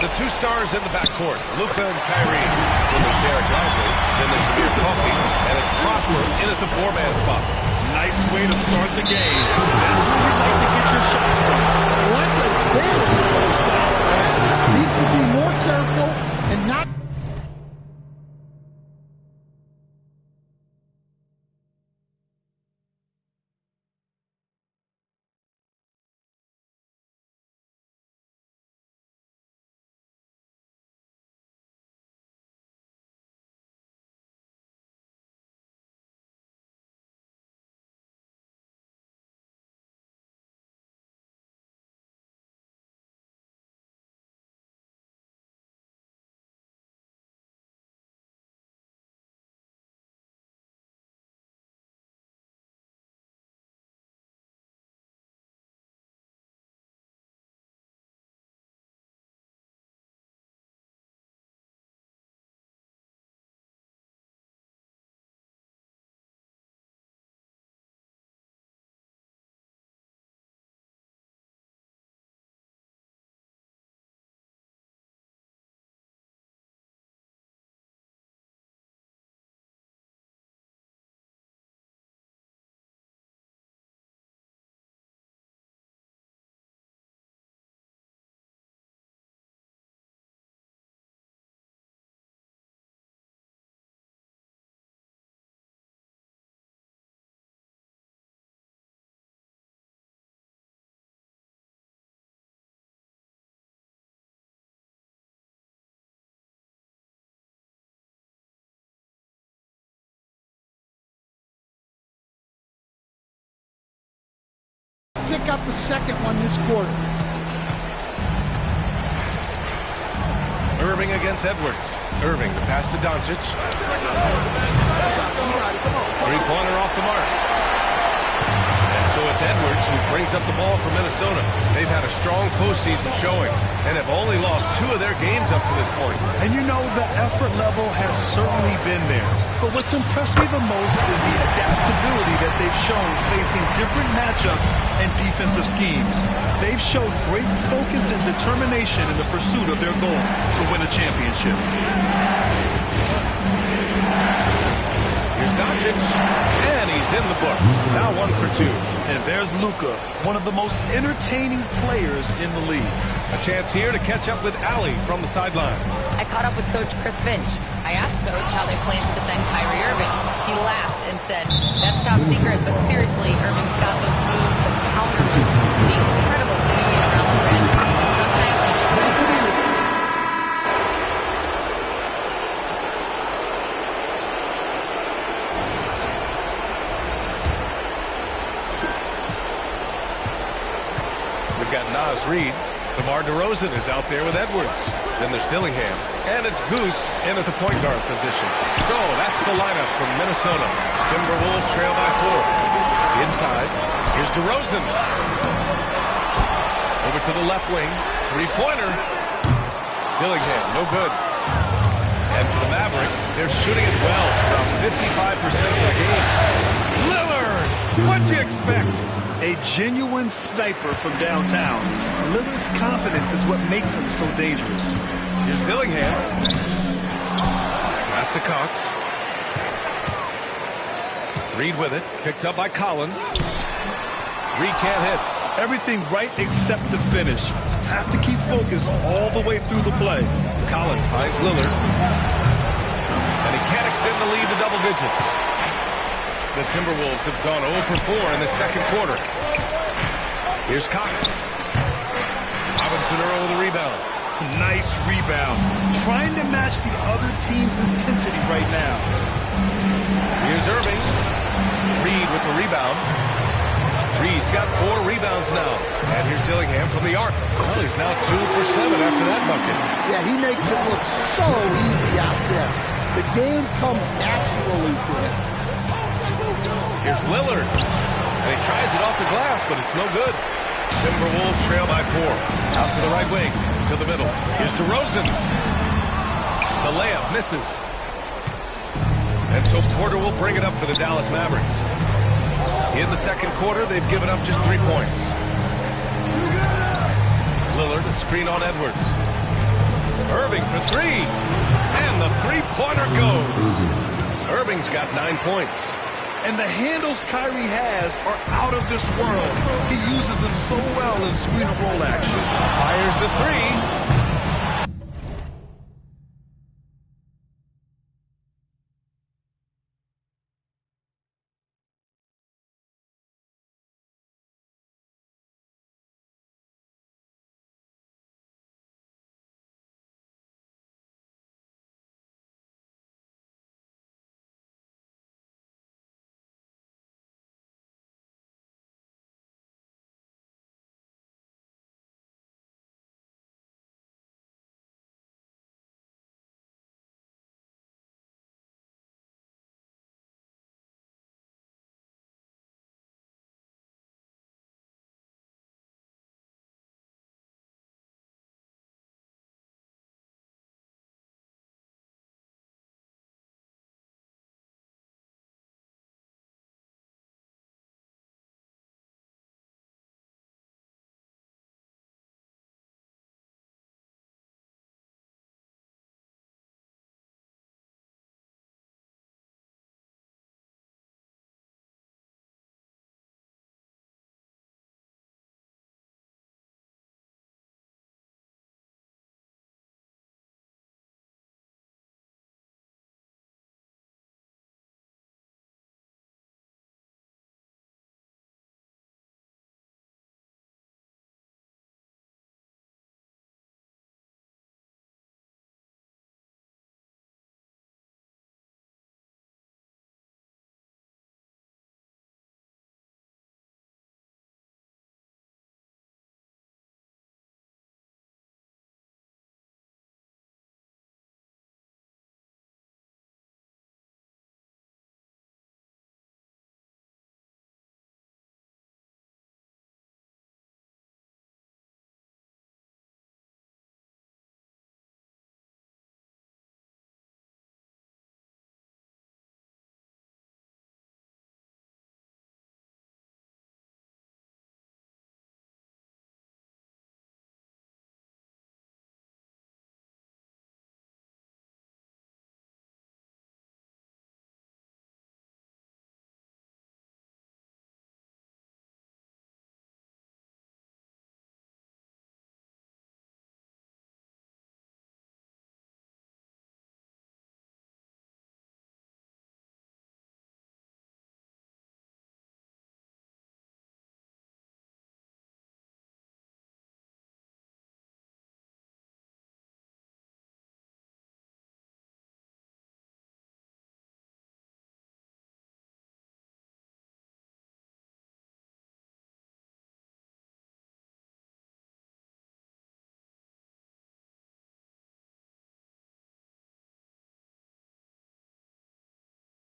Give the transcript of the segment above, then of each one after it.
The two stars in the backcourt, Luka and Kyrie. Then there's Derek Lively, then there's Amir Coffey, and it's Prosper in at the four-man spot. Nice way to start the game. That's where you like to get your shots from. Well, that's a very good shot. Needs to be more careful and not. Pick up a second one this quarter. Irving against Edwards. Irving, the pass to Doncic. Three-pointer off the mark. And so it's Edwards who brings up the ball for Minnesota. They've had a strong postseason showing and have only lost 2 of their games up to this point. And you know the effort level has certainly been there. But what's impressed me the most is the adaptability that they've shown facing different matchups and defensive schemes. They've showed great focus and determination in the pursuit of their goal to win a championship. Here's Doncic, and he's in the books. Now 1 for 2. And there's Luka, one of the most entertaining players in the league. A chance here to catch up with Allie from the sideline. I caught up with Coach Chris Finch. I asked Coach how they plan to defend Kyrie Irving. He laughed and said, "That's top secret, but seriously, Irving's got those moves, the counter moves, the incredible finishing around the rim. And sometimes you just don't do it." We've got Naz Reid. DeMar DeRozan is out there with Edwards. Then there's Dillingham. And it's Goose in at the point guard position. So that's the lineup from Minnesota. Timberwolves trail by 4. Inside, here's DeRozan. Over to the left wing. Three-pointer. Dillingham, no good. And for the Mavericks, they're shooting it well. Around 55% of the game. Lillard! What'd you expect? A genuine sniper from downtown. Lillard's confidence is what makes him so dangerous. Here's Dillingham. Pass to Cox. Reed with it. Picked up by Collins. Reed can't hit. Everything right except the finish. Have to keep focused all the way through the play. Collins finds Lillard. And he can't extend the lead to double digits. The Timberwolves have gone 0 for 4 in the second quarter. Here's Cox. Robinson Earl with a rebound. Nice rebound. Trying to match the other team's intensity right now. Here's Irving. Reed with the rebound. Reed's got 4 rebounds now. And here's Dillingham from the arc. Well, he's now 2 for 7 after that bucket. Yeah, he makes it look so easy out there. The game comes naturally to him. Here's Lillard. And he tries it off the glass, but it's no good. Timberwolves trail by 4. Out to the right wing. To the middle. Here's DeRozan. The layup misses. And so Porter will bring it up for the Dallas Mavericks. In the second quarter, they've given up just 3 points. Lillard, a screen on Edwards. for three. And the three-pointer goes. Irving's got 9 points. And the handles Kyrie has are out of this world. He uses them so well in screen and roll action. Fires the three.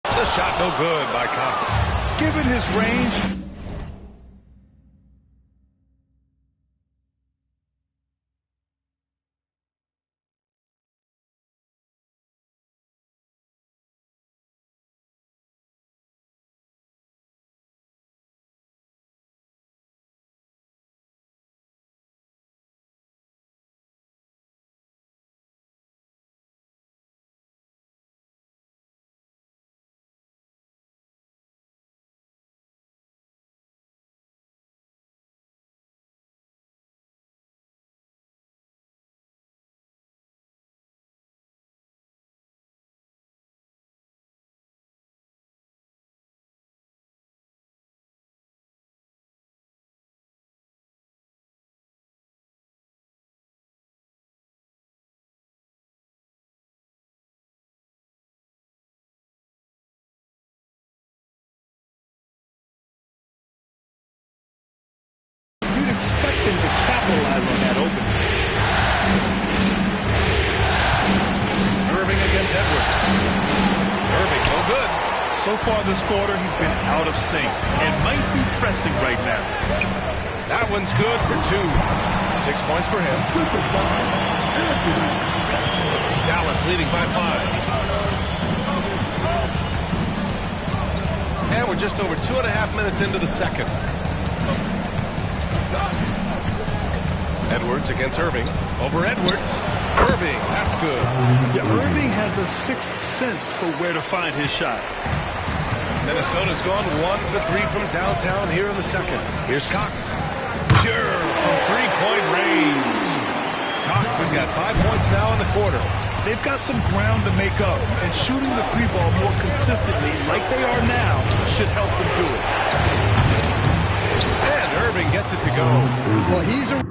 The shot no good by Cox. Given his range, you'd expect him to capitalize on that opening. Irving against Edwards. Irving, no good. So far this quarter, he's been out of sync and might be pressing right now. That one's good for two. 6 points for him. Dallas leading by 5. And we're just over 2.5 minutes into the second. Edwards against Irving. Over Edwards. Irving, that's good. Yeah, Irving has a sixth sense for where to find his shot. Minnesota's gone 1 for 3 from downtown here in the second. Here's Cox. Pure from three-point range. Cox has got 5 points now in the quarter. They've got some ground to make up, and shooting the three ball more consistently, like they are now, should help them do it. And Irving gets it to go. Well, he's a...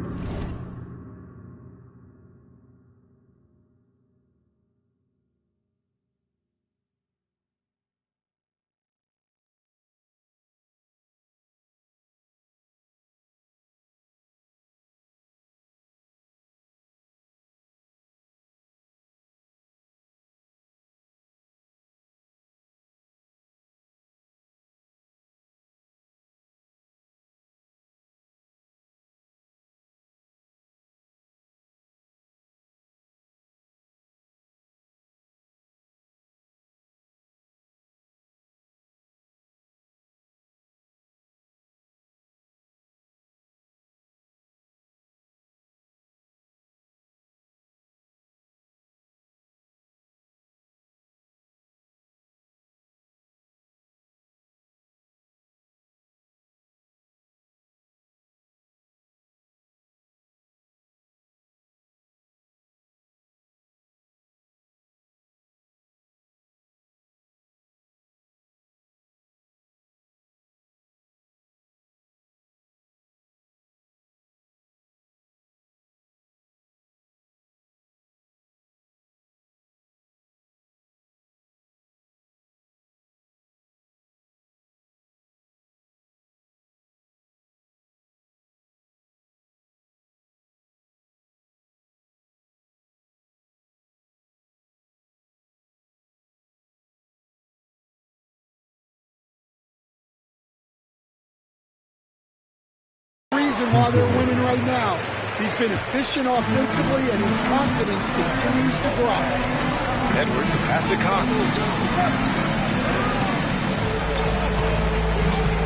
reason why they're winning right now. He's been efficient offensively, and his confidence continues to grow. Edwards pass to Cox.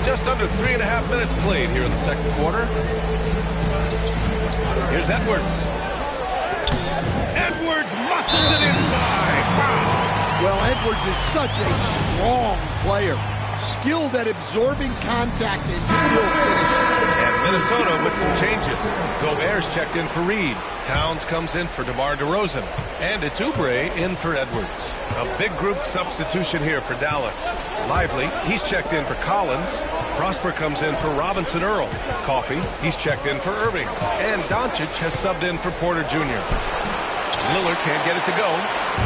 Just under 3.5 minutes played here in the second quarter. Here's Edwards. Edwards muscles it inside. Wow. Well, Edwards is such a strong player. Skilled at absorbing contact and still finishing. And Minnesota with some changes. Gobert's checked in for Reed. Towns comes in for DeMar DeRozan. And it's Oubre in for Edwards. A big group substitution here for Dallas. Lively, he's checked in for Collins. Prosper comes in for Robinson Earl. Coffey, he's checked in for Irving. And Doncic has subbed in for Porter Jr. Lillard can't get it to go.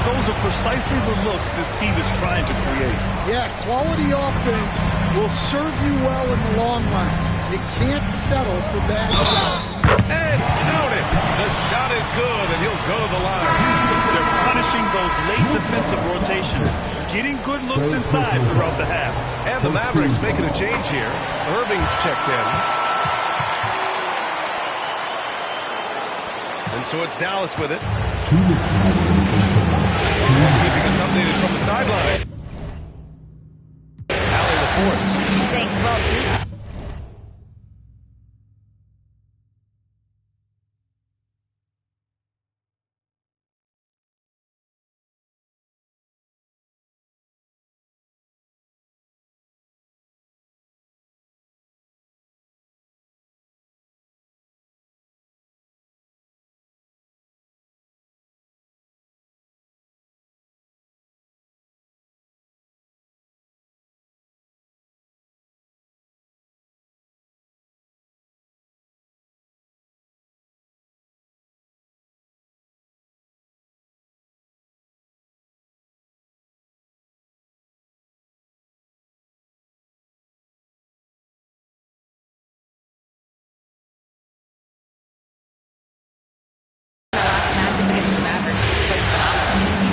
Those are precisely the looks this team is trying to create. Yeah, quality offense will serve you well in the long run. You can't settle for bad shots. And count it. The shot is good, and he'll go to the line. They're punishing those late defensive rotations, getting good looks inside throughout the half. And the Mavericks making a change here. Irving's checked in. And so it's Dallas with it. Keeping us updated from the sideline. Allie LaForce. Thanks, well,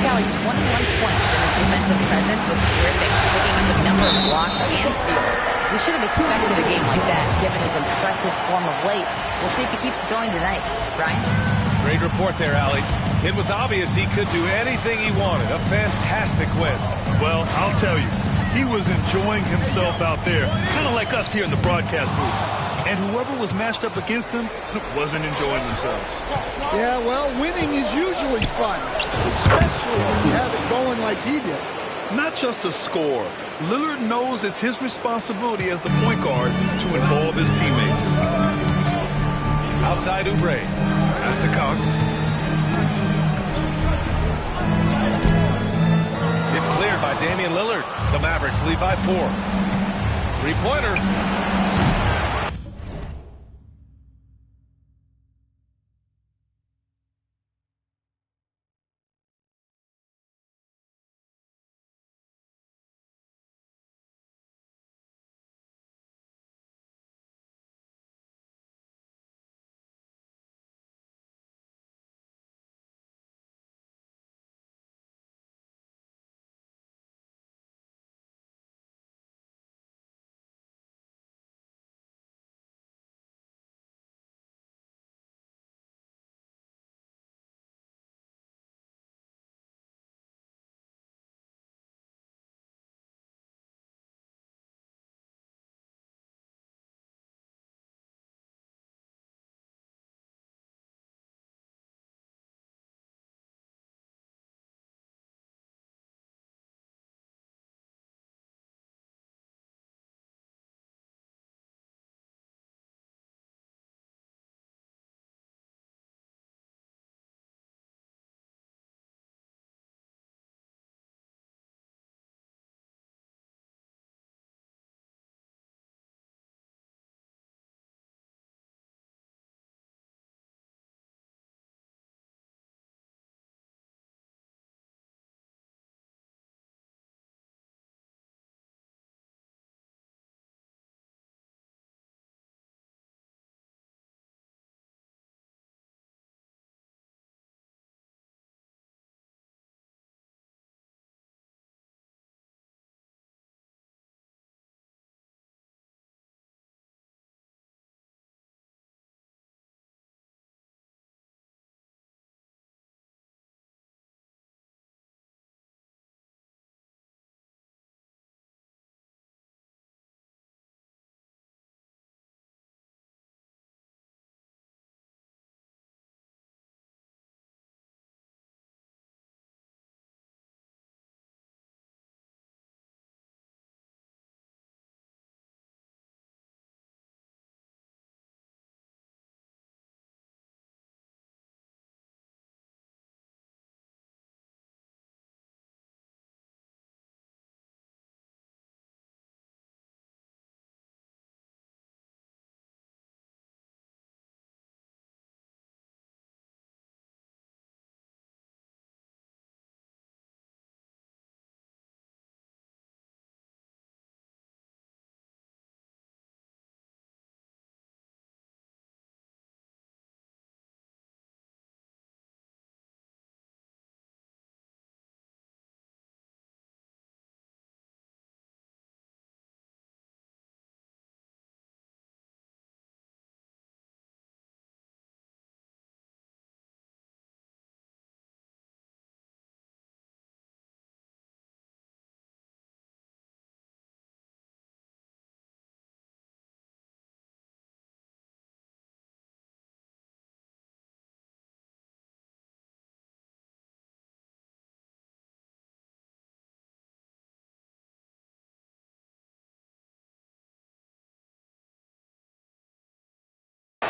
tallied 21 points, and his defensive presence was terrific, picking up a number of blocks and steals. We should have expected a game like that, given his impressive form of late. We'll see if he keeps going tonight. Brian? Great report there, Allie. It was obvious he could do anything he wanted. A fantastic win. Well, I'll tell you, he was enjoying himself out there, kind of like us here in the broadcast booth. and whoever was matched up against him wasn't enjoying themselves. Yeah, well, winning is usually fun, especially when you have it going like he did. Not just a score. Lillard knows it's his responsibility as the point guard to involve his teammates. Outside Oubre. Pass to Cox. It's cleared by Damian Lillard. The Mavericks lead by 4. Three-pointer.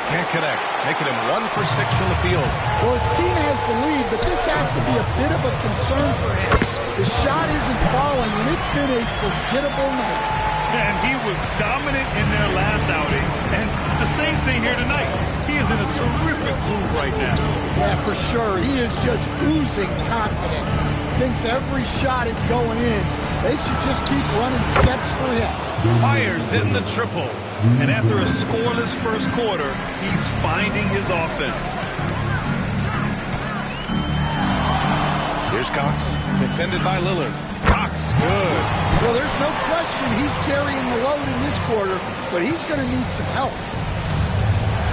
Can't connect, making him 1 for 6 from the field. Well, his team has the lead, but this has to be a bit of a concern for him. The shot isn't falling, and it's been a forgettable night. And he was dominant in their last outing, and the same thing here tonight. He is in a terrific groove right now. Yeah, for sure. He is just oozing confidence. Thinks every shot is going in. They should just keep running sets for him. Fires in the triple. And after a scoreless first quarter, he's finding his offense. Here's Cox, defended by Lillard. Cox, good. Well, there's no question he's carrying the load in this quarter, but he's going to need some help.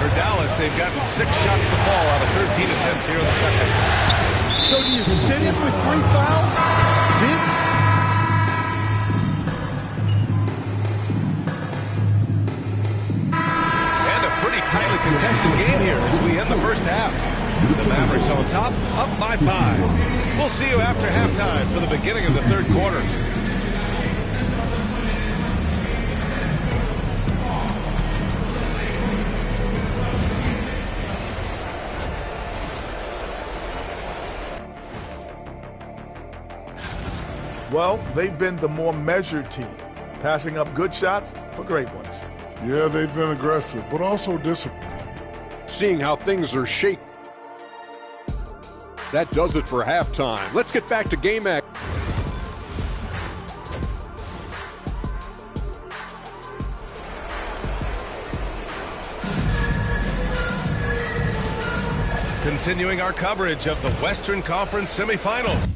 For Dallas, they've gotten 6 shots to fall out of 13 attempts here in the second. So do you sit him with 3 fouls? Big. The Mavericks on top, up by 5. We'll see you after halftime for the beginning of the third quarter. Well, they've been the more measured team, passing up good shots for great ones. Yeah, they've been aggressive, but also disciplined. Seeing how things are shaking. That does it for halftime. Let's get back to game action. Continuing our coverage of the Western Conference semifinals.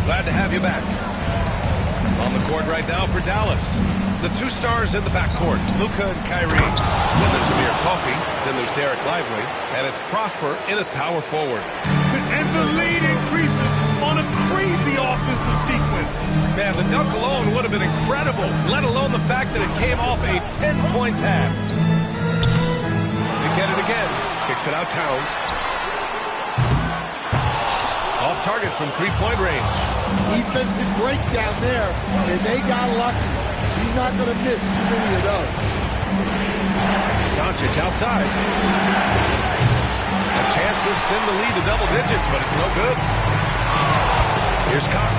Glad to have you back. On the court right now for Dallas. The two stars in the backcourt, Luka and Kyrie. Then there's Amir Coffey. Then there's Derek Lively. And it's Prosper in at power forward. And the lead increases on a crazy offensive sequence. Man, the dunk alone would have been incredible, let alone the fact that it came off a 10-point pass. They get it again. Kicks it out Towns. Off target from three-point range. Defensive breakdown there, and they got lucky. He's not going to miss too many of those. Doncic outside. A chance to extend the lead to double digits, but it's no good. Here's Cox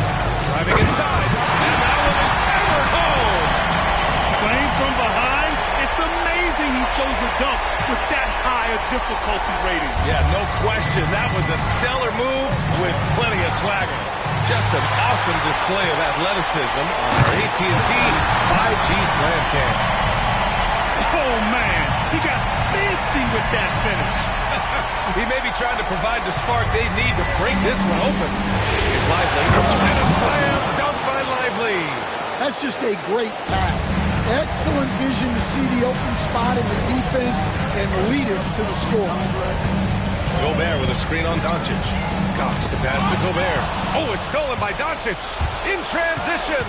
driving inside, and that one is hammered home. Playing from behind, it's amazing he chose a dunk with that high a difficulty rating. Yeah, no question. That was a stellar move with plenty of swagger. Just an awesome display of athleticism on our AT&T 5G Slam Cam. Oh, man, he got fancy with that finish. He may be trying to provide the spark they need to break this one open. Here's Lively, and a slam dunk by Lively. That's just a great pass. Excellent vision to see the open spot in the defense and lead it to the score. Gobert with a screen on Doncic. Cox the pass to Gobert. Oh, it's stolen by Doncic. In transition.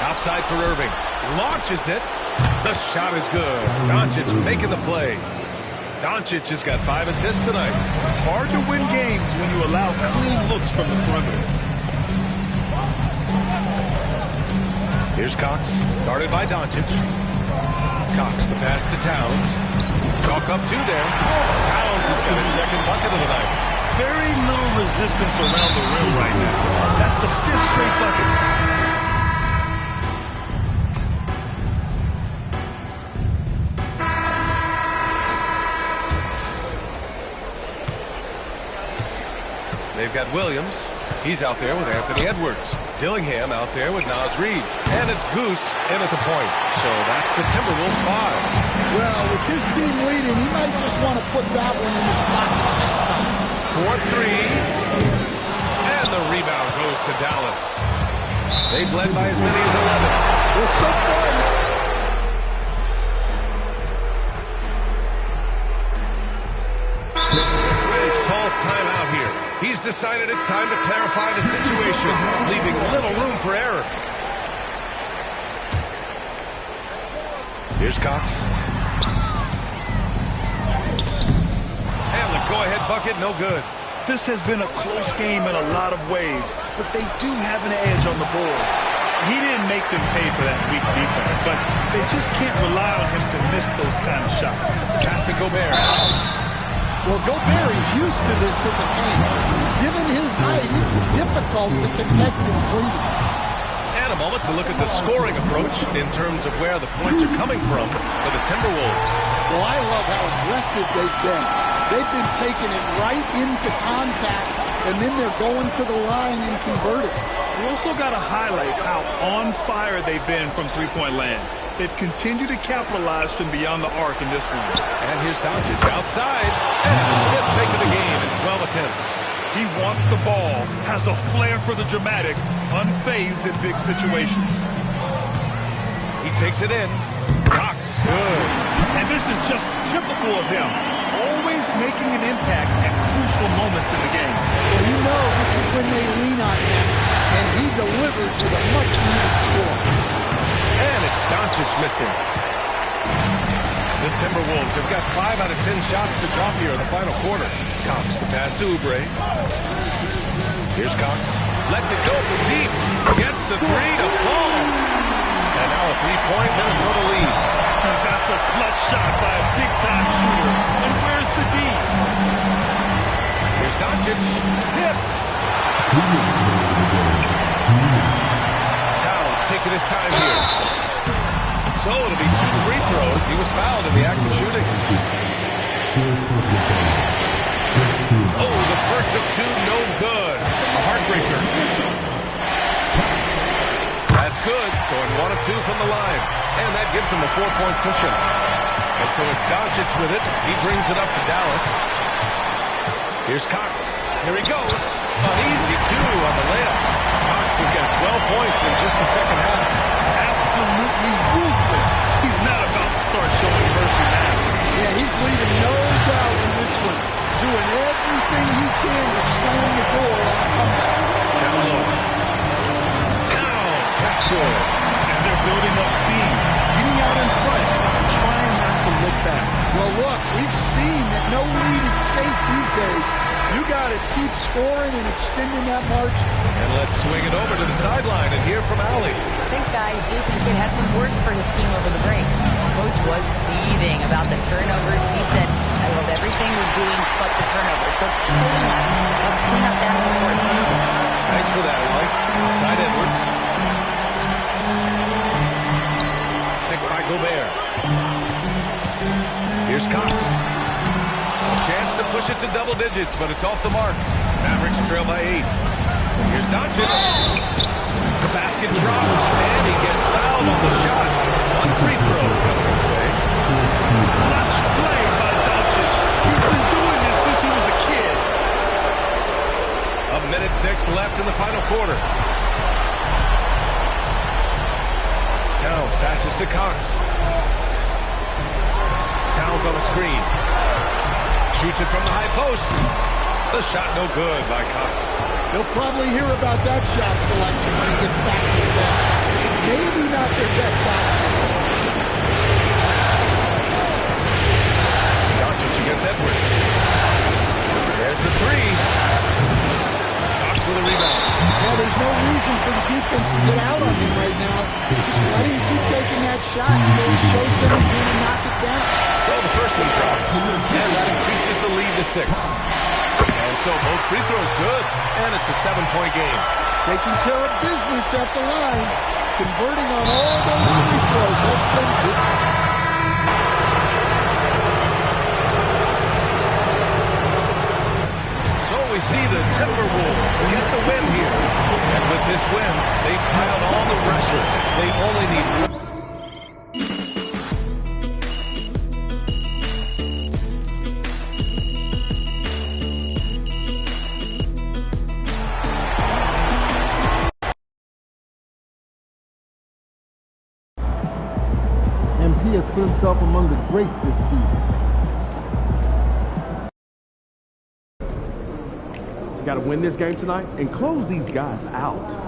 Outside for Irving. Launches it. The shot is good. Doncic making the play. Doncic has got 5 assists tonight. Hard to win games when you allow clean looks from the perimeter. Here's Cox, guarded by Doncic. Cox, the pass to Towns. Chalk up 2 there. Towns has got his second bucket of the night. Very little resistance around the rim right now. That's the 5th straight bucket. They've got Williams. He's out there with Anthony Edwards. Dillingham out there with Naz Reid. And it's Goose in at the point. So that's the Timberwolves 5. Well, with his team leading, he might just want to put that one in his pocket next time. 4-3. And the rebound goes to Dallas. They've led by as many as 11. Well, so far, Switch calls timeout here. He's decided it's time to clarify the situation, leaving little room for error. Here's Cox. And the go-ahead bucket, no good. This has been a close game in a lot of ways, but they do have an edge on the boards. He didn't make them pay for that weak defense, but they just can't rely on him to miss those kind of shots. Pass to Gobert. well, Gobert is used to this in the paint. Given his height, it's difficult to contest him cleanly. And a moment to look at the scoring approach in terms of where the points are coming from for the Timberwolves. Well, I love how aggressive they've been. They've been taking it right into contact, and then they're going to the line and converting. We also got to highlight how on fire they've been from three-point land. They've continued to capitalize from beyond the arc in this one. And here's Doncic outside. And Smith making the game in 12 attempts. He wants the ball, has a flair for the dramatic, unfazed in big situations. He takes it in. Cox, good. And this is just typical of him. Always making an impact at crucial moments in the game. Well, you know this is when they lean on him, and he delivers with a much-needed score. And it's Doncic missing. The Timberwolves have got 5 out of 10 shots to drop here in the final quarter. Cox, the pass to Oubre. Here's Cox. Lets it go from deep. Gets the three to fall. And now a three-point Minnesota lead. And that's a clutch shot by a big-time shooter. And where's the D? Here's Doncic. Tipped. Towns taking his time here. So it'll be 2 free throws. He was fouled in the act of shooting. Oh, the first of 2, no good. A heartbreaker. That's good. Going 1 of 2 from the line. And that gives him a 4-point cushion. And so it's Doncic with it. He brings it up for Dallas. Here's Cox. Here he goes. An easy two on the layup. Cox has got 12 points in just the second half. Absolutely ruthless. He's not about to start showing mercy now. Yeah, he's leaving no doubt in this one. Doing everything he can to slam the door on the comeback. Down low. Down. That's good. And they're building up steam. Getting out in front. Trying not to look back. Well, look, we've seen that no lead is safe these days. You got to keep scoring and extending that margin. And let's swing it over to the sideline and hear from Allie. Thanks, guys. Jason Kidd had some words for his team over the break. Coach was seething about the turnovers. He said, I love everything we're doing but the turnovers. They're killing us. Let's clean up that before it seasons. Thanks for that, Allie. Inside Edwards. Picked by Gobert. Here's Cox. A chance to push it to double digits, but it's off the mark. Mavericks trail by 8. Here's Doncic. The basket drops, and he gets fouled on the shot. One free throw coming his way. Clutch play by Doncic. He's been doing this since he was a kid. A minute 6 left in the final quarter. Towns passes to Cox. Towns on the screen. Shoots it from the high post. The shot no good by Cox. He'll probably hear about that shot selection when he gets back to the bench. Maybe not their best option. Doncic against Edwards. There's the three. Cox with a rebound. Well, there's no reason for the defense to get out on him right now. Just let him keep taking that shot until he shows them he's going to knock it down. So the first one drops. And that increases the lead to 6. And so both free throws good. And it's a 7-point game. Taking care of business at the line. Converting on all those free throws helps him. So we see the Timberwolves get the win here. And with this win, they pile on the pressure. They only need one. He has put himself among the greats this season. Got to win this game tonight and close these guys out.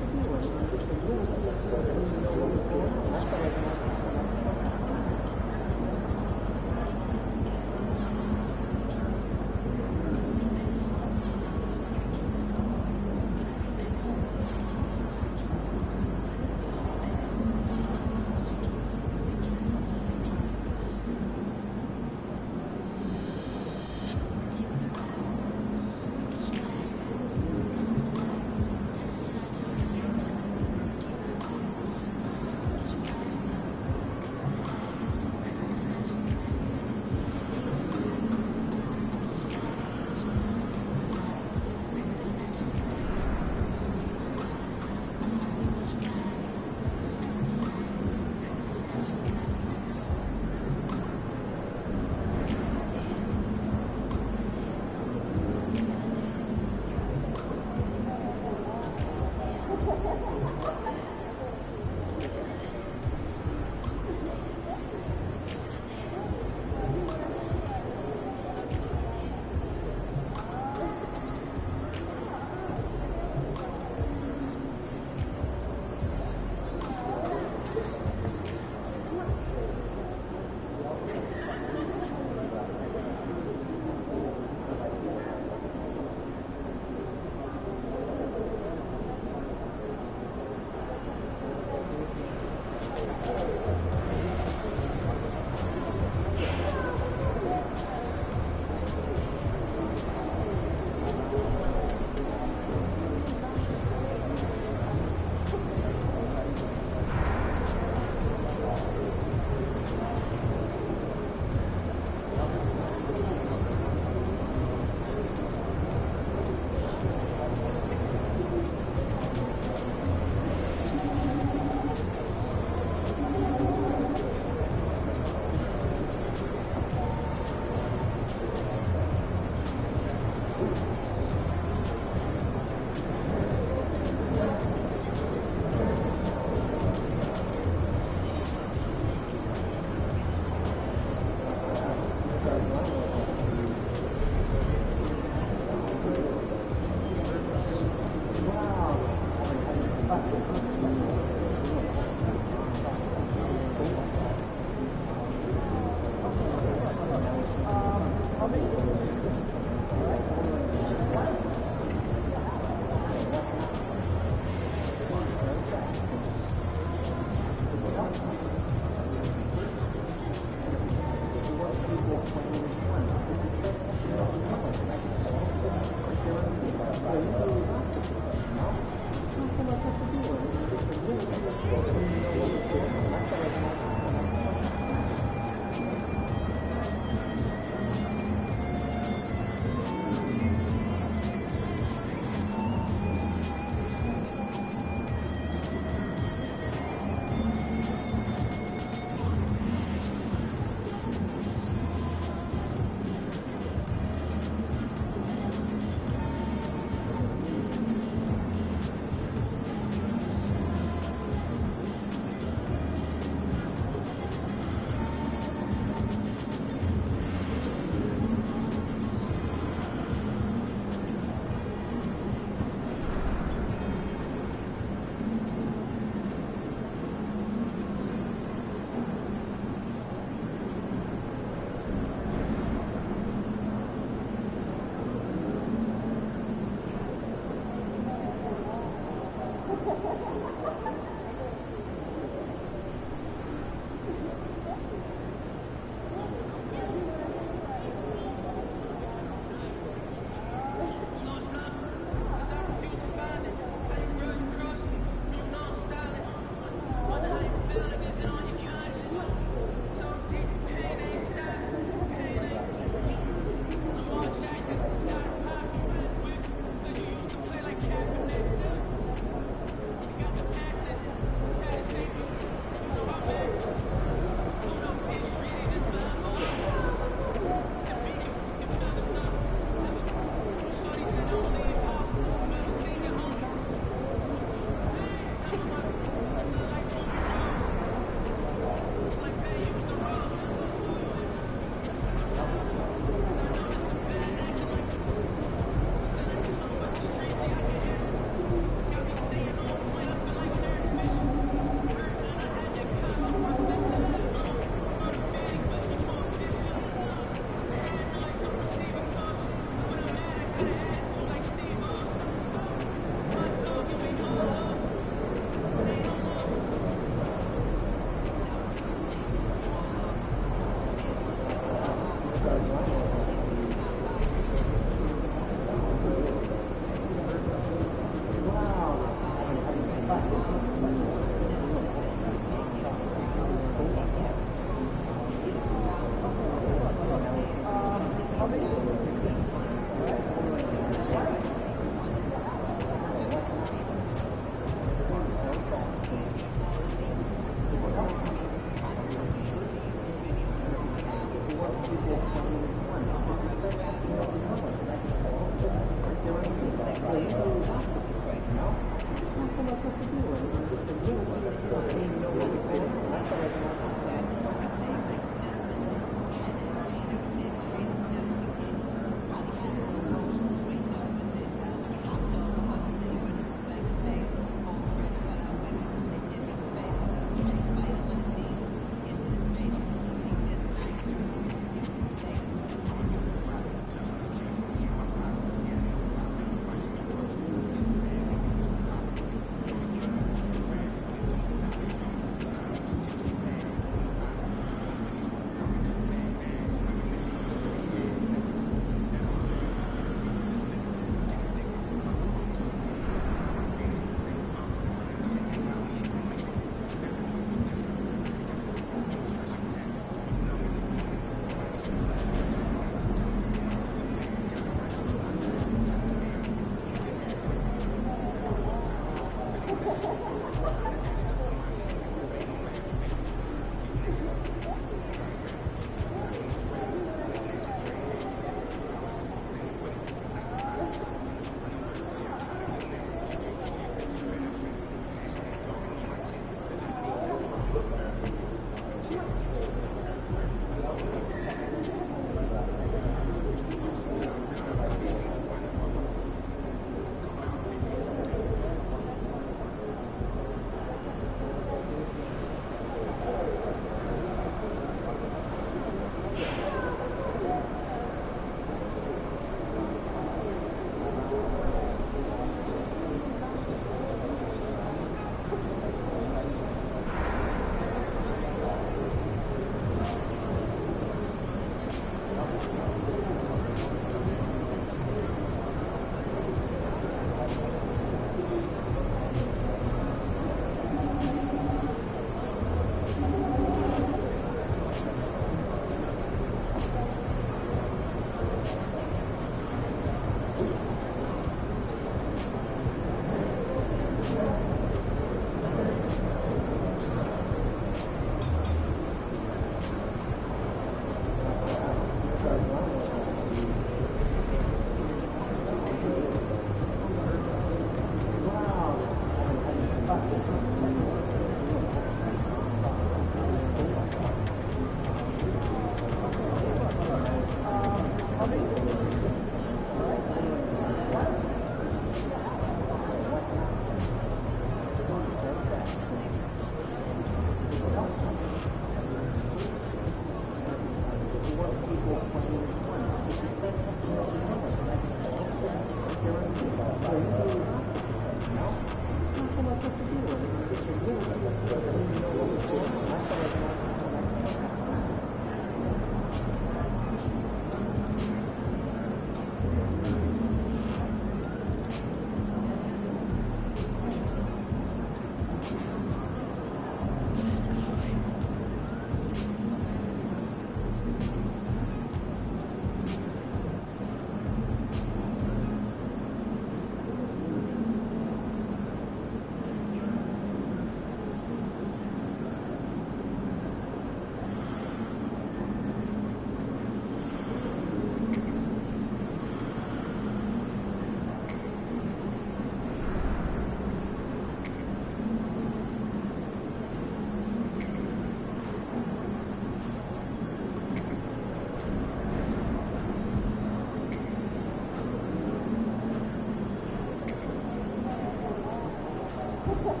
Well,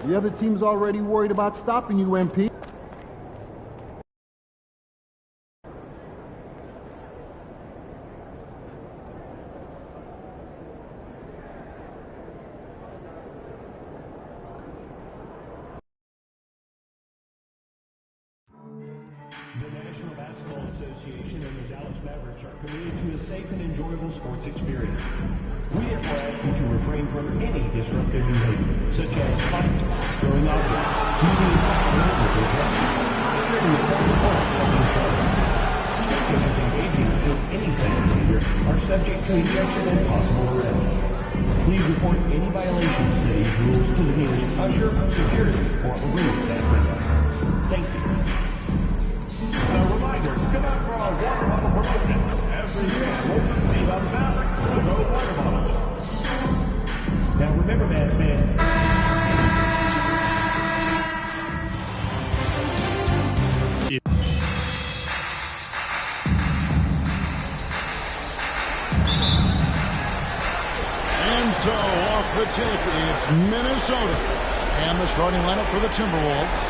The other team's already worried about stopping you, MP. Association and the Dallas Mavericks are committed to a safe and enjoyable sports experience. We therefore ask you to refrain from any disruptive behavior, such as fighting, throwing objects, using language or drugs, spreading the public health of the child. Spectators engaging in any such behavior are subject to ejection and possible arrest. Please report any violations to these rules to the nearest usher, security, or arena staff member. Thank you. A reminder, come out for our water bottle promotion. Every year, we'll see about the Mavericks with no water bottles. Now remember, Mavs fans. And so, off the tip, it's Minnesota. And the starting lineup for the Timberwolves.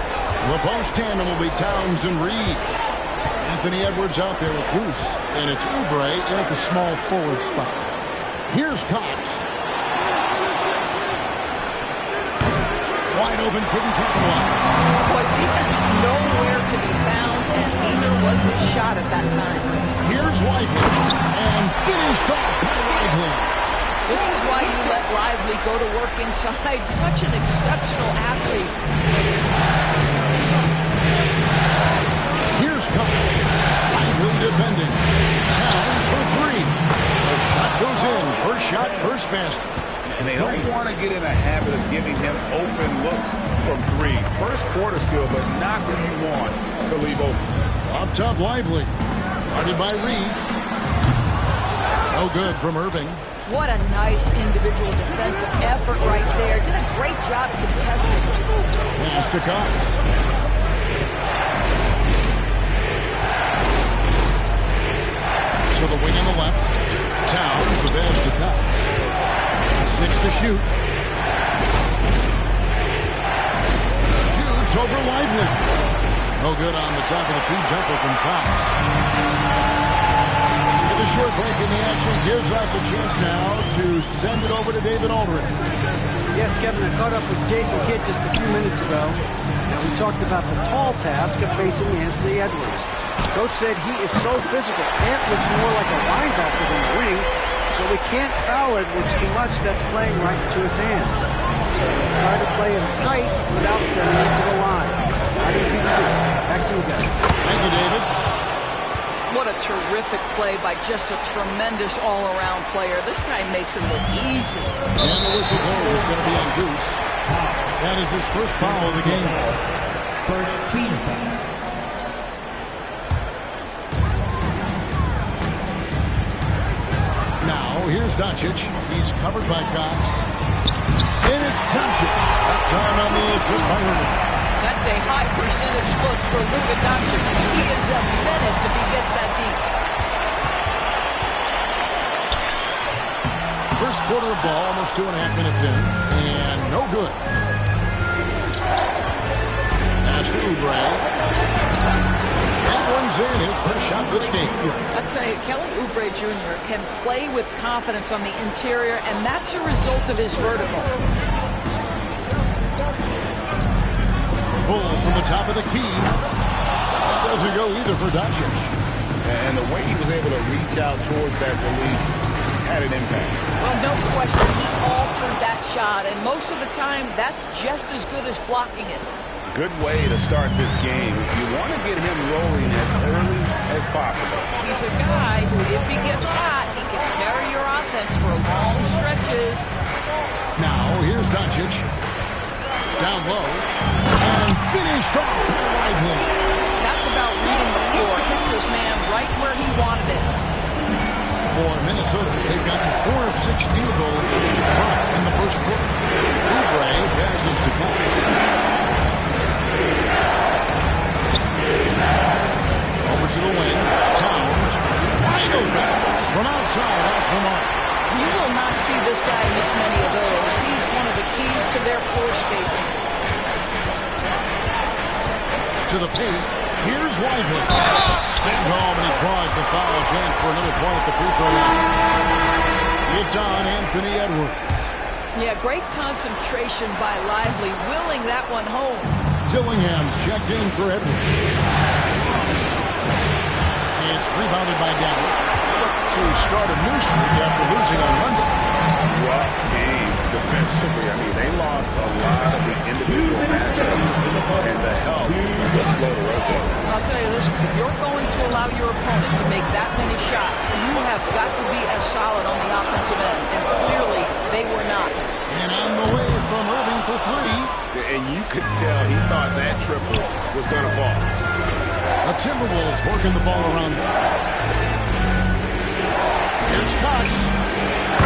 The post tandem will be Towns and Reed. Anthony Edwards out there with Goose, and it's Oubre in at the small forward spot. Here's Cox. Wide open, couldn't capitalize. Boy, defense nowhere to be found, and neither was his shot at that time. Here's Lively, and finished off by Lively. This is why you let Lively go to work inside. Such an exceptional athlete. Here's Cox. Lively defending. Towns for three. The shot goes in. First shot, first basket. And they don't want to get in a habit of giving him open looks from three. First quarter still, but not what you want to leave open. Up top, Lively. Guarded by Reed. No good from Irving. What a nice individual defensive effort right there. Did a great job contesting. Pass to Cox. To the wing on the left. Towns, the pass to Cox. 6 to shoot. Shoots over Lively. No good on the top of the key jumper from Cox. The short break in the action gives us a chance now to send it over to David Aldridge. Yes, Kevin, I caught up with Jason Kidd just a few minutes ago. And we talked about the tall task of facing Anthony Edwards. Coach said he is so physical. Ant looks more like a linebacker than a wing, so we can't foul Edwards too much. That's playing right into his hands. So we'll try to play him tight without sending it to the line. Not easy to do. Back to you guys. Thank you, David. What a terrific play by just a tremendous all-around player. This guy makes it look easy. And the whistle blows is going to be on Goose. That is his first foul of the game. First team foul. Now, here's Doncic. He's covered by Cox. And it's Doncic. That time on the assist by Irving. That's a high percentage look for Luka Doncic. He is a menace if he gets that deep. First quarter of ball, almost 2.5 minutes in, and no good. Pass to Oubre. That one's in, his first shot this game. I'll tell you, Kelly Oubre Jr. can play with confidence on the interior, and that's a result of his vertical. Pull from the top of the key. That doesn't go either for Doncic. And the way he was able to reach out towards that release had an impact. Well, no question. He altered that shot, and most of the time, that's just as good as blocking it. Good way to start this game. You want to get him rolling as early as possible. He's a guy who, if he gets hot, he can carry your offense for long stretches. Now, here's Doncic. Down low. And finished off by Lively. That's about reading the floor. Hits his man right where he wanted it. For Minnesota, they've gotten 4 of 6 field goal attempts to try in the first quarter. Oubre passes to Cox. Over to the wing. Towns. Wide open. From outside, off the mark. You will not see this guy miss many of those. He's one of the keys to their floor spacing. to the paint. Here's Lively. Spin home, and he draws the foul. Chance for another point at the free throw line. It's on Anthony Edwards. Yeah, great concentration by Lively, willing that one home. Dillingham's checked in for Edwards. It's rebounded by Dallas. To start a new streak after losing on Monday. Rough game defensively. I mean, they lost a lot of the individual matchups, and the help was slow to rotate. I'll tell you this, if you're going to allow your opponent to make that many shots, you have got to be as solid on the offensive end, and clearly they were not. And on the way from Irving for three. And you could tell he thought that triple was going to fall. The Timberwolves working the ball around them. Here's Cox.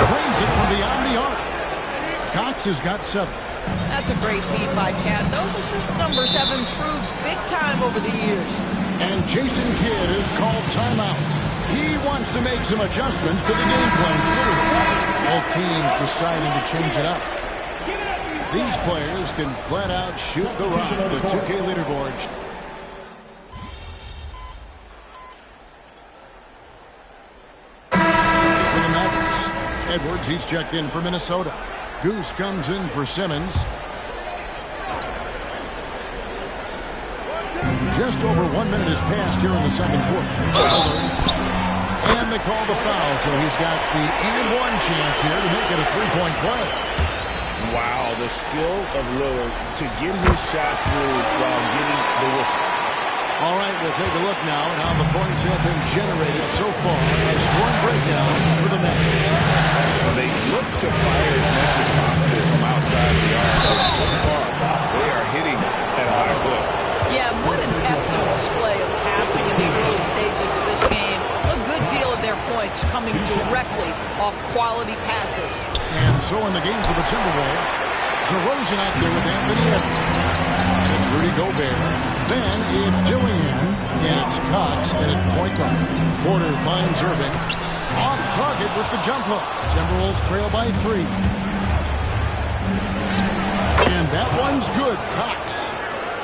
Drains it from beyond the arc. Cox has got 7. That's a great feed by Cat. Those assist numbers have improved big time over the years. And Jason Kidd is called timeout. He wants to make some adjustments to the game plan. Both teams deciding to change it up. These players can flat out shoot the rock. The 2K leaderboard. For the Mavericks, Edwards, he's checked in for Minnesota. Goose comes in for Simmons. Just over 1 minute has passed here in the second quarter. And they call the foul, so he's got the and-one chance here to make it a three-point play. Wow, the skill of Lillard to get his shot through while getting the whistle. All right, we'll take a look now at how the points have been generated so far. A scoring breakdown for the Mavericks. They look to fire as much as possible from outside the arc. So far, they are hitting at a high clip. Yeah, what an excellent display of passing in the early stages of this game. A good deal of their points coming directly off quality passes. And so in the game for the Timberwolves, DeRozan out there with Anthony Edwards. And it's Rudy Gobert. Then it's Dillingham. And it's Cox at point guard. Porter finds Irving. Off target with the jump hook. Timberwolves trail by 3. And that one's good. Cox.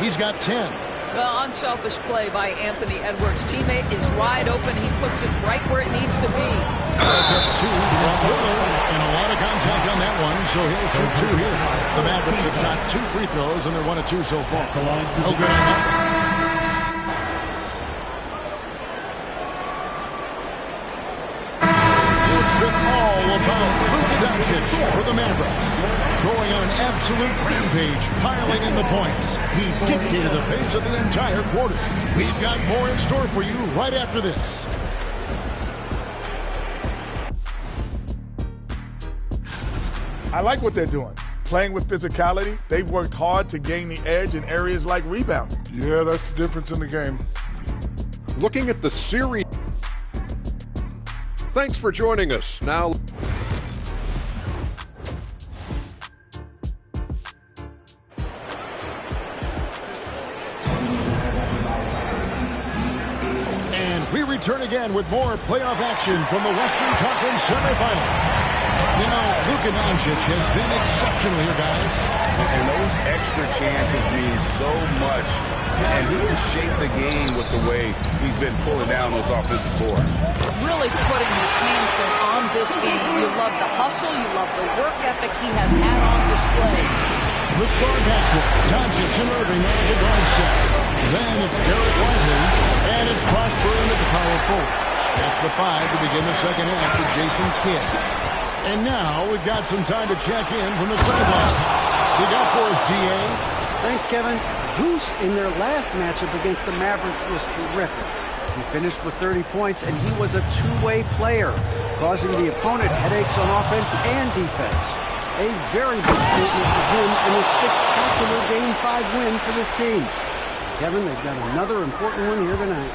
He's got 10. Well, unselfish play by Anthony Edwards. Teammate is wide open. He puts it right where it needs to be. That's up 2 from Lillard. And a lot of contact on that one, so he'll shoot 2 here. The Mavericks have shot 2 free throws, and they're 1 of 2 so far. No good on that. It's been all about Luka Doncic for the Mavericks. Going on an absolute rampage, piling in the points. He dictated the pace of the entire quarter. We've got more in store for you right after this. I like what they're doing. Playing with physicality, they've worked hard to gain the edge in areas like rebounding. Yeah, that's the difference in the game. Looking at the series. Thanks for joining us. Now. We return again with more playoff action from the Western Conference semifinal. You know, Luka Doncic has been exceptional here, guys. And those extra chances mean so much. And he has shaped the game with the way he's been pulling down those offensive boards. Really putting his handprint on this game. You love the hustle. You love the work ethic he has had on display. The star backcourt, Doncic and Irving on the guard set. Then it's Derek Lively, and it's Prosper at the power forward. That's the 5 to begin the second half for Jason Kidd. And now we've got some time to check in from the sidelines. You got for us, DA? Thanks, Kevin. Goose in their last matchup against the Mavericks was terrific. He finished with 30 points, and he was a two-way player, causing the opponent headaches on offense and defense. A very big statement for him and a spectacular Game 5 win for this team. Kevin, they've got another important one here tonight.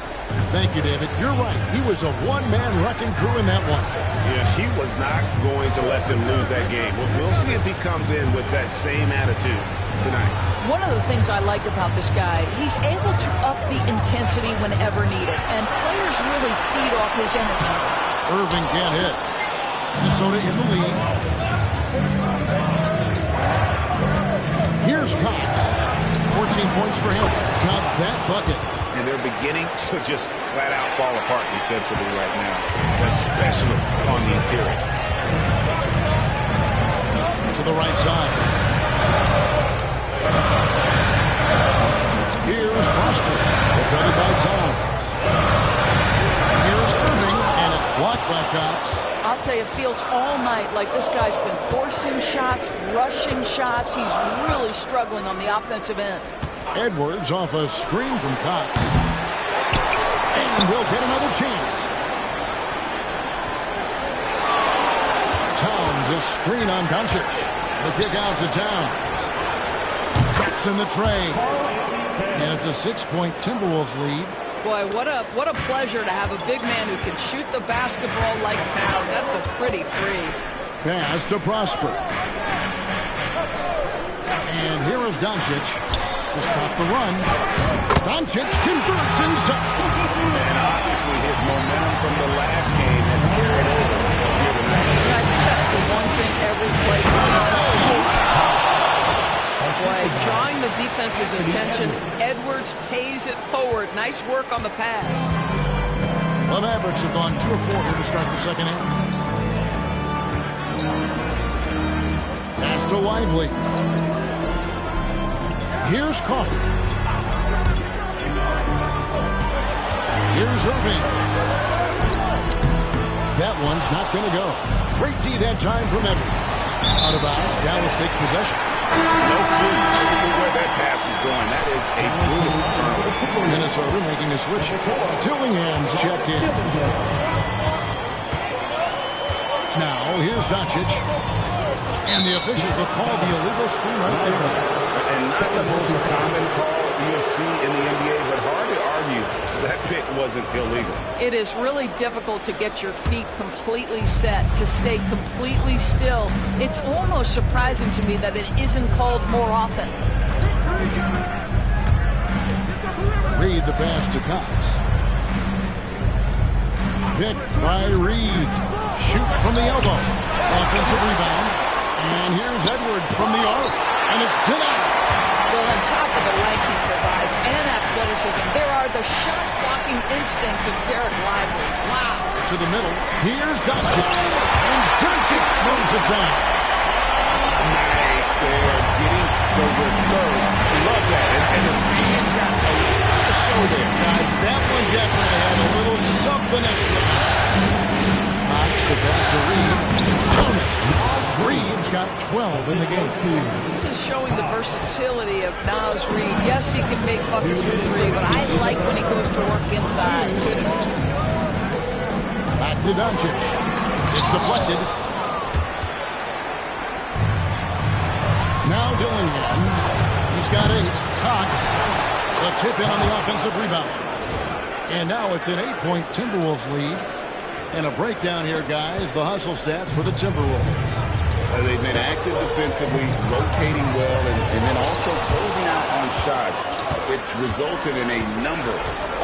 Thank you, David. You're right. He was a one-man wrecking crew in that one. Yeah, he was not going to let them lose that game. We'll see if he comes in with that same attitude tonight. One of the things I like about this guy, he's able to up the intensity whenever needed, and players really feed off his energy. Irving can't hit. Minnesota in the lead. Here's Cox for 14 points for him. Got that bucket. And they're beginning to just flat out fall apart defensively right now, especially on the interior. To the right side. Here's Prosper, defended by Towns. Here's Irving, and it's blocked by Cox. I'll tell you, it feels all night like this guy's been forcing shots, rushing shots. He's really struggling on the offensive end. Edwards off a screen from Cox. And we'll get another chance. Towns, a screen on Doncic. The kick out to Towns. Traps in the tray. And it's a 6-point Timberwolves lead. Boy, what a pleasure to have a big man who can shoot the basketball like Towns. That's a pretty three. Pass to Prosper. And here is Doncic to stop the run. Doncic converts inside. And obviously his momentum from the last game has carried over here tonight. I think that's the one thing every play. Boy, drawing the defense's attention. Edwards pays it forward. Nice work on the pass. The Mavericks have gone 2 of 4 here to start the second half. Pass to Lively. Here's Coffey. Here's Irving. That one's not going to go. Great D that time from Edwards. Out of bounds. Dallas takes possession. No clue where that pass was going. That is a brutal turnover. Minnesota making a switch. Tillingham's checked in. Now here's Doncic. And the officials have called the illegal screen right there. And not the most common call you'll see in the NBA, but hard to argue that pick wasn't illegal. It is really difficult to get your feet completely set, to stay completely still. It's almost surprising to me that it isn't called more often. Reed the pass to Cox. Picked by Reed. Shoots from the elbow. Offensive rebound. And here's Edwards from the arc. And it's denied. Well, on top of the length he provides and athleticism, there are the shot-blocking instincts of Derek Lively. Wow. To the middle. Here's Doncic. And Doncic throws it down. Nice there. Getting the reverse. Love that. And the Reed's got a lot to show there. Guys, that one definitely had a little something extra. Cox the pass to Reed. Turn it. Reed's got 12 in the game. This is showing the versatility of Naz Reid. Yes, he can make buckets from three, but I like when he goes to work inside. Back to Doncic. It's deflected. Now Dillingham. He's got 8. Cox. The tip in on the offensive rebound. And now it's an 8-point Timberwolves lead. And a breakdown here, guys. The hustle stats for the Timberwolves. They've been active defensively, rotating well, and then also closing out on shots. It's resulted in a number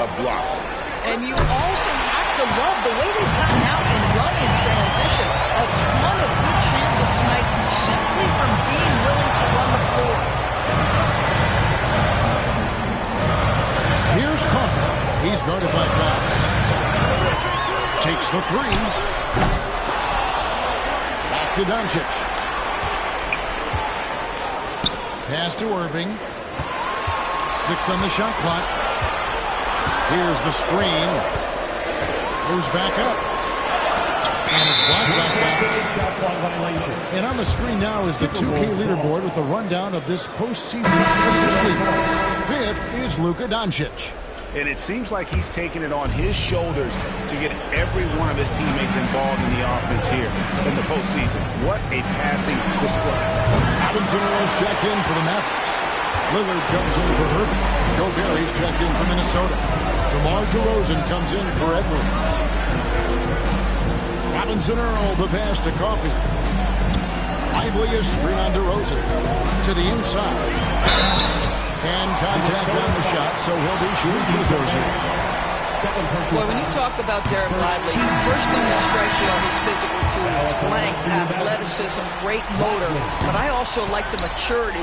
of blocks. And you also have to love the way they've gotten out and run in transition. A ton of good chances tonight simply from being willing to run the floor. Here's Coffey. He's guarded by Cox. Takes the three. Back to Doncic. Pass to Irving. 6 on the shot clock. Here's the screen. Goes back up. And it's blocked by Cox. And on the screen now is the 2K leaderboard with a rundown of this postseason's assist leaders. 5th is Luka Doncic. And it seems like he's taking it on his shoulders to get every one of his teammates involved in the offense here in the postseason. What a passing display. Robinson Earl's checked in for the Mavericks. Lillard comes in for Herbert. Gobert checked in for Minnesota. DeMar DeRozan comes in for Edwards. Robinson Earl, the pass to Coffey. Lively is screen on DeRozan. To the inside. And contact on the shot, so he'll be shooting free throws here. Boy, when you talk about Derek Lively, first thing that strikes you are his physical tools, length, athleticism, great motor, but I also like the maturity.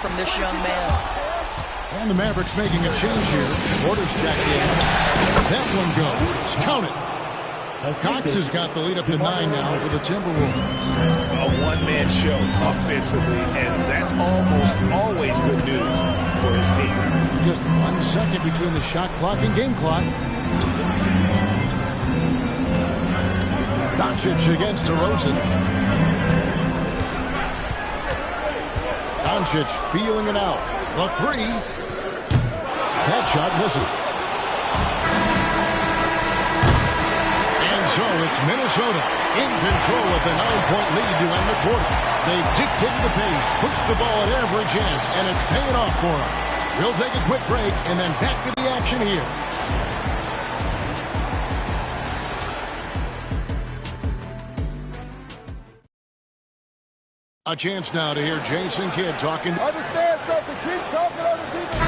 from this young man. And the Mavericks making a change here. Porter's checked in. That one goes. Count it. Cox has got the lead up to 9 now for the Timberwolves. A one-man show offensively, and that's almost always good news for his team. Just 1 second between the shot clock and game clock. Doncic against DeRozan. Doncic feeling it out. The three. That shot misses. And so it's Minnesota in control of the 9-point lead to end the quarter. They've dictated the pace, pushed the ball at every chance, and it's paying off for them. We'll take a quick break and then back to the action here. A chance now to hear Jason Kidd talking. Understand something. Keep talking on the defense.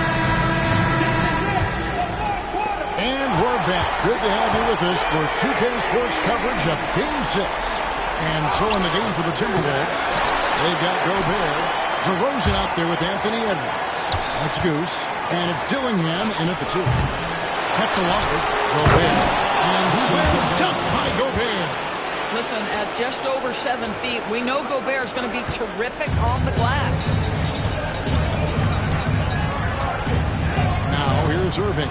And we're back. Good to have you with us for 2K Sports coverage of Game 6. And so in the game for the Timberwolves, they've got Gobert. DeRozan out there with Anthony Edwards. That's Goose. And it's Dillingham in at the 2. Kept alive. Gobert. And slam dunk by Gobert. Listen, at just over 7 feet, we know Gobert is going to be terrific on the glass. Now here's Irving.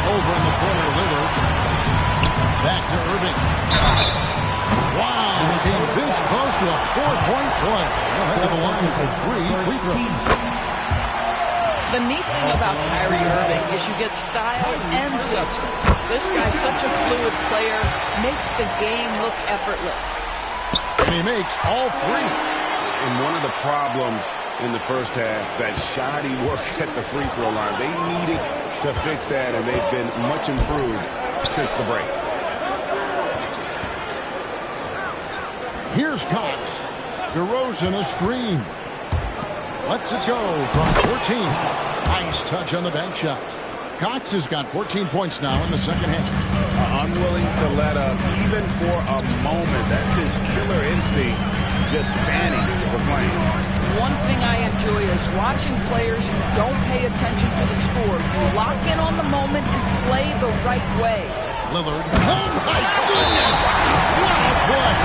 Over in the corner, Lillard. Back to Irving. Wow, came this close to a 4-point play. Head to the line for 3 free throws. The neat thing about Kyrie Irving is you get style and substance. This guy's such a fluid player, makes the game look effortless. And he makes all 3. And one of the problems in the first half, that shoddy work at the free throw line. They needed to fix that, and they've been much improved since the break. Here's Cox. DeRozan a screen. Lets it go from 14. Nice touch on the bank shot. Cox has got 14 points now in the second half. Unwilling to let up even for a moment. That's his killer instinct, just fanning the flame. One thing I enjoy is watching players who don't pay attention to the score. You lock in on the moment and play the right way. Lillard. Oh, my goodness! What a play!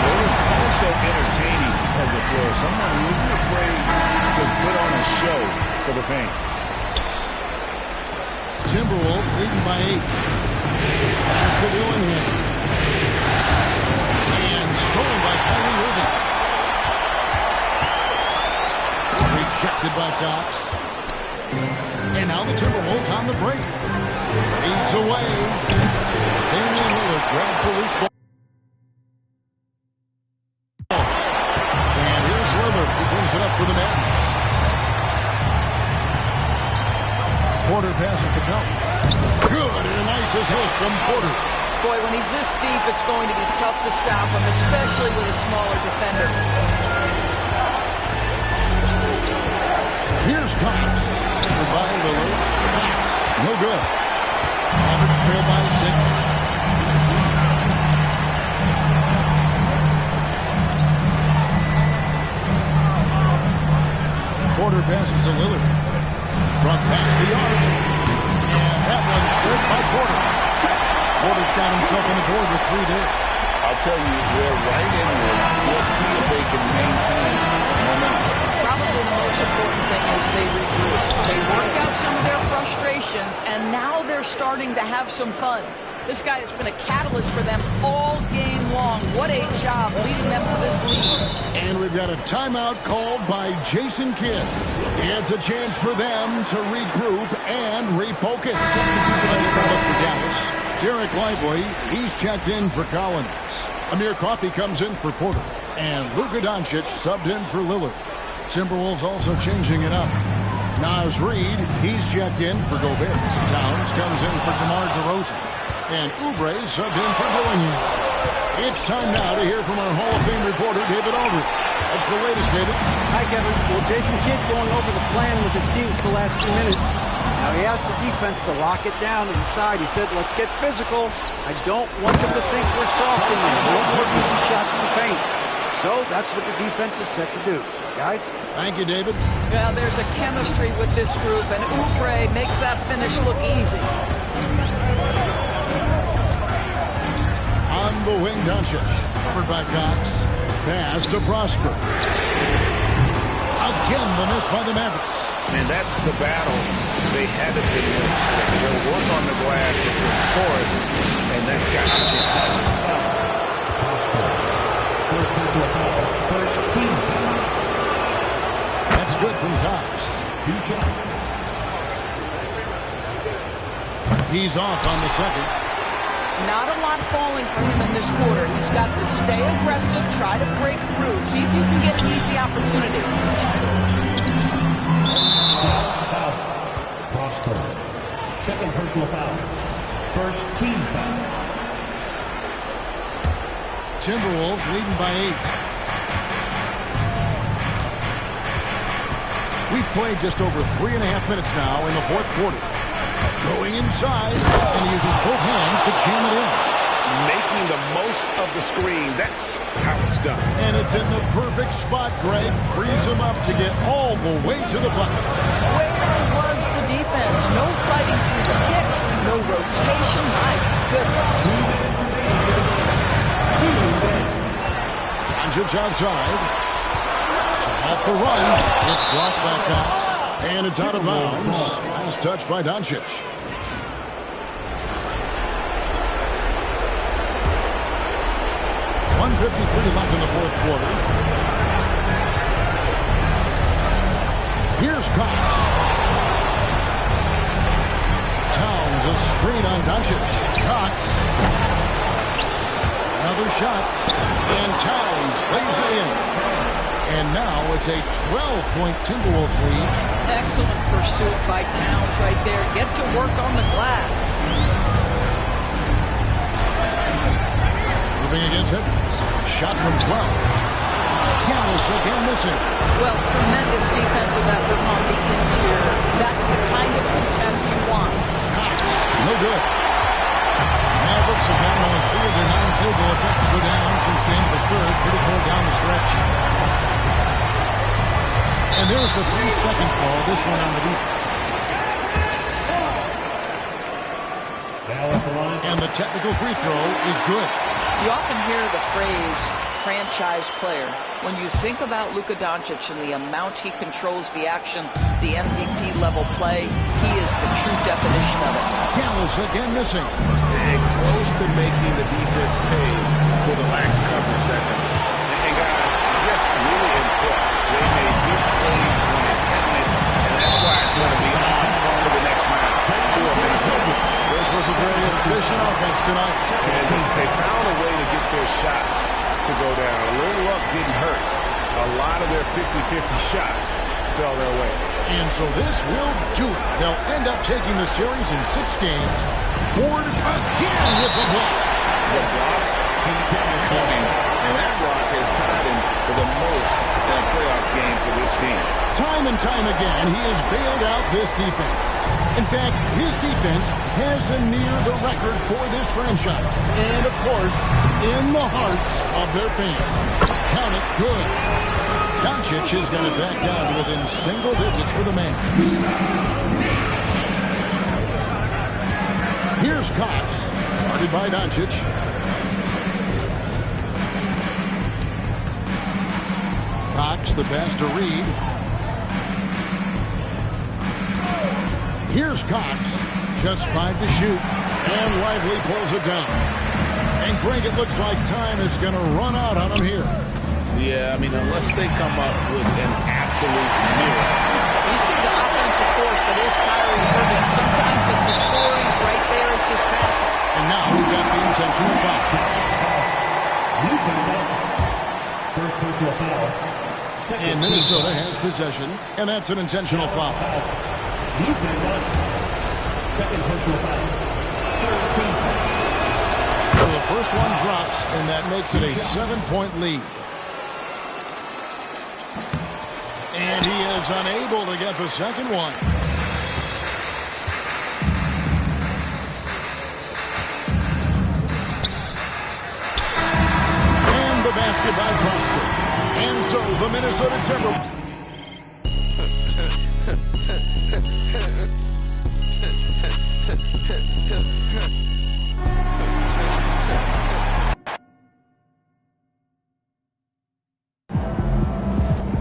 Also entertaining as a player. Someone who isn't afraid to put on a show for the fans. Timberwolves leading by 8. Pass to Dillingham. And stolen by Kyrie Irving. Rejected by Cox. And now the Timberwolves on the break. Leads away. Damian Lillard grabs the loose ball. And here's Lillard, who brings it up for the Mavericks. Porter passes to Cox. Good, and a nice assist from Porter. Boy, when he's this deep, it's going to be tough to stop him, especially with a smaller defender. Here's Cox. By Lillard. Cox. No good. Mavericks trail by 6. Porter passes to Lillard. Front pass the arc. And that one's good by Porter. Porter's got himself on the board with 3 there. I'll tell you, they're right in this. We'll see if they can maintain momentum. Probably the most important thing is they regroup. They worked out some of their frustrations, and now they're starting to have some fun. This guy has been a catalyst for them all game long. What a job leading them to this lead. And we've got a timeout called by Jason Kidd. It's a chance for them to regroup and refocus. For Dallas, Derek Lively, he's checked in for Collins. Amir Coffey comes in for Porter. And Luka Doncic subbed in for Lillard. Timberwolves also changing it up. Naz Reid, he's checked in for Gobert. Towns comes in for DeMar DeRozan. And Oubre subbed in for Dillingham. It's time now to hear from our Hall of Fame reporter, David Aldridge. What's the latest, David? Hi, Kevin. Well, Jason Kidd going over the plan with his team for the last few minutes. Now, he asked the defense to lock it down inside. He said, let's get physical. I don't want them to think we're soft in there. No more easy shots in the paint. So that's what the defense is set to do. Guys? Thank you, David. Yeah, there's a chemistry with this group, and Oubre makes that finish look easy. On the wing, Doncic. Covered by Cox. Pass to Prosper. Again, the miss by the Mavericks. And that's the battle they haven't been winning. They'll work on the glass with the force, and that's got to change. First team foul. That's good from Cox. 2 shots. He's off on the second. Not a lot falling for him in this quarter. He's got to stay aggressive, try to break through, see if you can get an easy opportunity. Prosper. Second personal foul. First team foul. Timberwolves leading by 8. We've played just over 3.5 minutes now in the fourth quarter. Going inside, and he uses both hands to jam it in. Making the most of the screen. That's how it's done. And it's in the perfect spot, Greg. Frees him up to get all the way to the bucket. Where was the defense? No fighting through the pick, no rotation. My goodness. Doncic outside. It's off the run. It's blocked by Cox. And it's out of bounds. Nice touch by Doncic. 1:53 left in the fourth quarter. Here's Cox. Towns a screen on Doncic. Cox. Another shot. And Towns lays it in. And now it's a 12-point Timberwolves lead. Excellent pursuit by Towns right there. Get to work on the glass. Moving against Edwards. Shot from 12. Dallas again missing. Well, tremendous defensive effort on the interior. That's the kind of contest you want. Cox, no good. Mavericks have had only 3 of their 9 field goal attempts to go down since the end of the third. Pretty cold down the stretch. And there's the 3-second call. This one on the defense. And the technical free throw is good. You often hear the phrase franchise player. When you think about Luka Doncic and the amount he controls the action, the MVP level play, he is the true definition of it. Dallas again missing. And close to making the defense pay for the lax coverage that time. And guys, just really impressed. They made good plays when they had it, and that's why it's going to be on to the next round for Minnesota. This was a very efficient offense tonight. And they found a way to get their shots to go down. A little luck didn't hurt. A lot of their 50-50 shots fell their way. And so this will do it. They'll end up taking the series in 6 games. 4 to tie again with the block. The blocks keep coming. And that block has tied him for the most in a playoff game for this team. Time and time again, he has bailed out this defense. In fact, his defense has him near the record for this franchise. And, of course, in the hearts of their fans. Count it good. Doncic has got it back down to within single digits for the man. Here's Cox. Guarded by Doncic. Cox, the pass to Reed. Here's Cox. Just 5 to shoot. And Lively pulls it down. And Greg, it looks like time is going to run out on him here. Yeah, I mean, unless they come up with an absolute miracle. You see the offensive force that is Kyrie Irving. Sometimes it's a scoring. Right there, it's just passing. And now we've got the intentional foul. First personal foul. And Minnesota has possession, and that's an intentional foul. Second personal foul. So the first one drops, and that makes it a 7-point lead. And he is unable to get the second one. the Minnesota Timberwolves.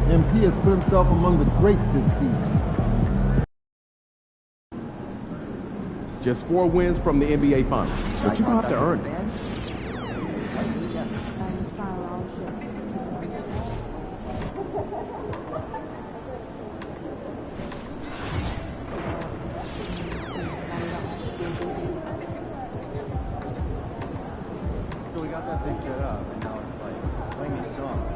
MP has put himself among the greats this season. Just 4 wins from the NBA Finals, but you're going to have to earn it. So we got that thing set up, and now it's like playing these songs.